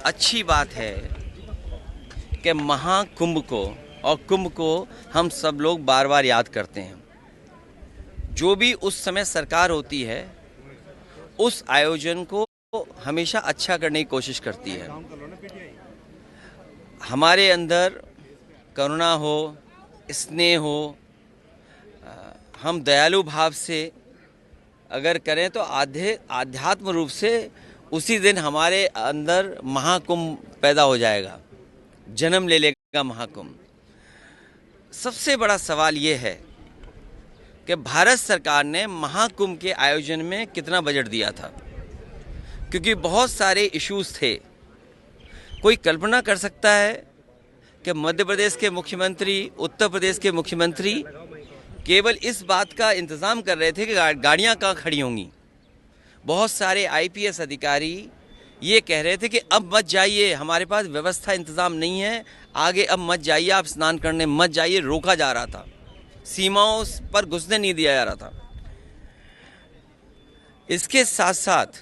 अच्छी बात है कि महाकुंभ को और कुंभ को हम सब लोग बार बार याद करते हैं। जो भी उस समय सरकार होती है उस आयोजन को हमेशा अच्छा करने की कोशिश करती है। हमारे अंदर करुणा हो, स्नेह हो, हम दयालु भाव से अगर करें तो आध्यात्म रूप से उसी दिन हमारे अंदर महाकुंभ पैदा हो जाएगा, जन्म ले लेगा महाकुंभ। सबसे बड़ा सवाल ये है कि भारत सरकार ने महाकुंभ के आयोजन में कितना बजट दिया था, क्योंकि बहुत सारे इश्यूज थे। कोई कल्पना कर सकता है कि मध्य प्रदेश के मुख्यमंत्री, उत्तर प्रदेश के मुख्यमंत्री केवल इस बात का इंतज़ाम कर रहे थे कि गाड़ियाँ कहाँ खड़ी होंगी। बहुत सारे आईपीएस अधिकारी ये कह रहे थे कि अब मत जाइए, हमारे पास व्यवस्था इंतज़ाम नहीं है, आगे अब मत जाइए, आप स्नान करने मत जाइए। रोका जा रहा था, सीमाओं पर घुसने नहीं दिया जा रहा था। इसके साथ साथ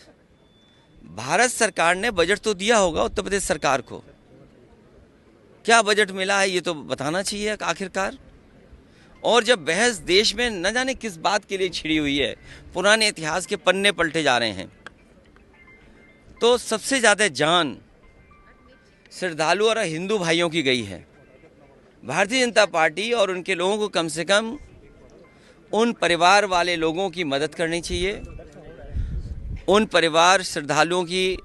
भारत सरकार ने बजट तो दिया होगा उत्तर प्रदेश सरकार को, क्या बजट मिला है ये तो बताना चाहिए आखिरकार। और जब बहस देश में न जाने किस बात के लिए छिड़ी हुई है, पुराने इतिहास के पन्ने पलटे जा रहे हैं, तो सबसे ज़्यादा जान श्रद्धालु और हिंदू भाइयों की गई है। भारतीय जनता पार्टी और उनके लोगों को कम से कम उन परिवार वाले लोगों की मदद करनी चाहिए, उन परिवार श्रद्धालुओं की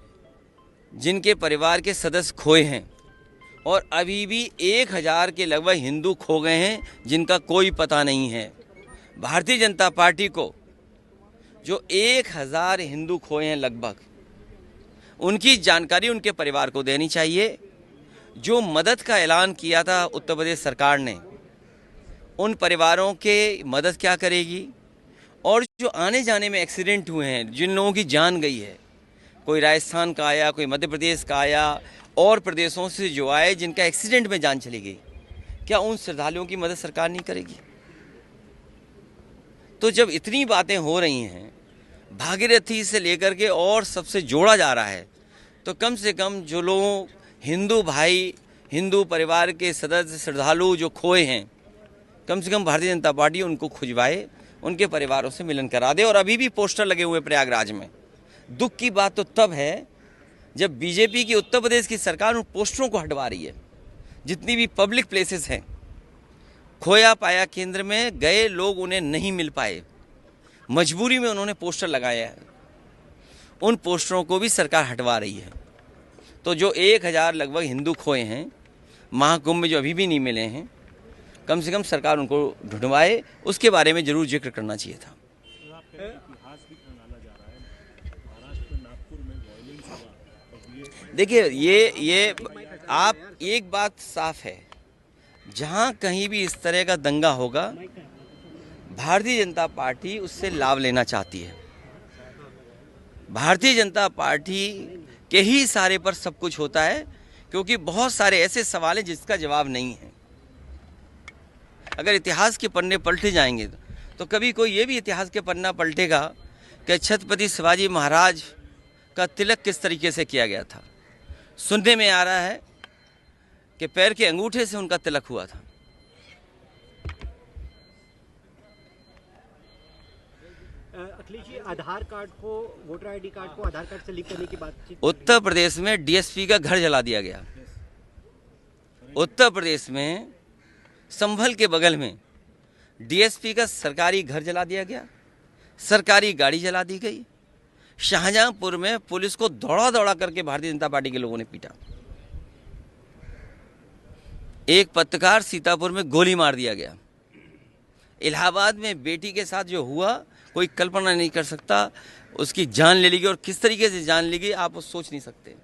जिनके परिवार के सदस्य खोए हैं, और अभी भी 1000 के लगभग हिंदू खो गए हैं जिनका कोई पता नहीं है। भारतीय जनता पार्टी को जो 1000 हिंदू खोए हैं लगभग, उनकी जानकारी उनके परिवार को देनी चाहिए। जो मदद का ऐलान किया था उत्तर प्रदेश सरकार ने, उन परिवारों के मदद क्या करेगी। और जो आने जाने में एक्सीडेंट हुए हैं, जिन लोगों की जान गई है, कोई राजस्थान का आया, कोई मध्य प्रदेश का आया, और प्रदेशों से जो आए जिनका एक्सीडेंट में जान चली गई, क्या उन श्रद्धालुओं की मदद सरकार नहीं करेगी। तो जब इतनी बातें हो रही हैं, भागीरथी से लेकर के और सबसे जोड़ा जा रहा है, तो कम से कम जो लोग हिंदू भाई, हिंदू परिवार के सदस्य श्रद्धालु जो खोए हैं, कम से कम भारतीय जनता पार्टी उनको खुजवाए, उनके परिवारों से मिलन करा दे। और अभी भी पोस्टर लगे हुए प्रयागराज में। दुख की बात तो तब है जब बीजेपी की उत्तर प्रदेश की सरकार उन पोस्टरों को हटवा रही है। जितनी भी पब्लिक प्लेसेस हैं, खोया पाया केंद्र में गए लोग उन्हें नहीं मिल पाए, मजबूरी में उन्होंने पोस्टर लगाया है, उन पोस्टरों को भी सरकार हटवा रही है। तो जो 1000 लगभग हिंदू खोए हैं महाकुंभ में, जो अभी भी नहीं मिले हैं, कम से कम सरकार उनको ढूंढवाए, उसके बारे में जरूर जिक्र करना चाहिए था। देखिए, ये आप एक बात साफ है, जहां कहीं भी इस तरह का दंगा होगा, भारतीय जनता पार्टी उससे लाभ लेना चाहती है। भारतीय जनता पार्टी के ही सारे पर सब कुछ होता है, क्योंकि बहुत सारे ऐसे सवाल हैं जिसका जवाब नहीं है। अगर इतिहास के पन्ने पलटे जाएंगे तो कभी कोई ये भी इतिहास के पन्ना पलटेगा कि छत्रपति शिवाजी महाराज का तिलक किस तरीके से किया गया था। सुनने में आ रहा है कि पैर के अंगूठे से उनका तिलक हुआ था। अखिलेश जी, आधार कार्ड को, वोटर आईडी कार्ड को आधार कार्ड से लिंक करने की बातचीत उत्तर प्रदेश में डीएसपी का घर जला दिया गया। उत्तर प्रदेश में संभल के बगल में डीएसपी का सरकारी घर जला दिया गया, सरकारी गाड़ी जला दी गई। शाहजहांपुर में पुलिस को दौड़ा दौड़ा करके भारतीय जनता पार्टी के लोगों ने पीटा। एक पत्रकार सीतापुर में गोली मार दिया गया। इलाहाबाद में बेटी के साथ जो हुआ, कोई कल्पना नहीं कर सकता। उसकी जान ले ली गई, और किस तरीके से जान ली गई आप सोच नहीं सकते।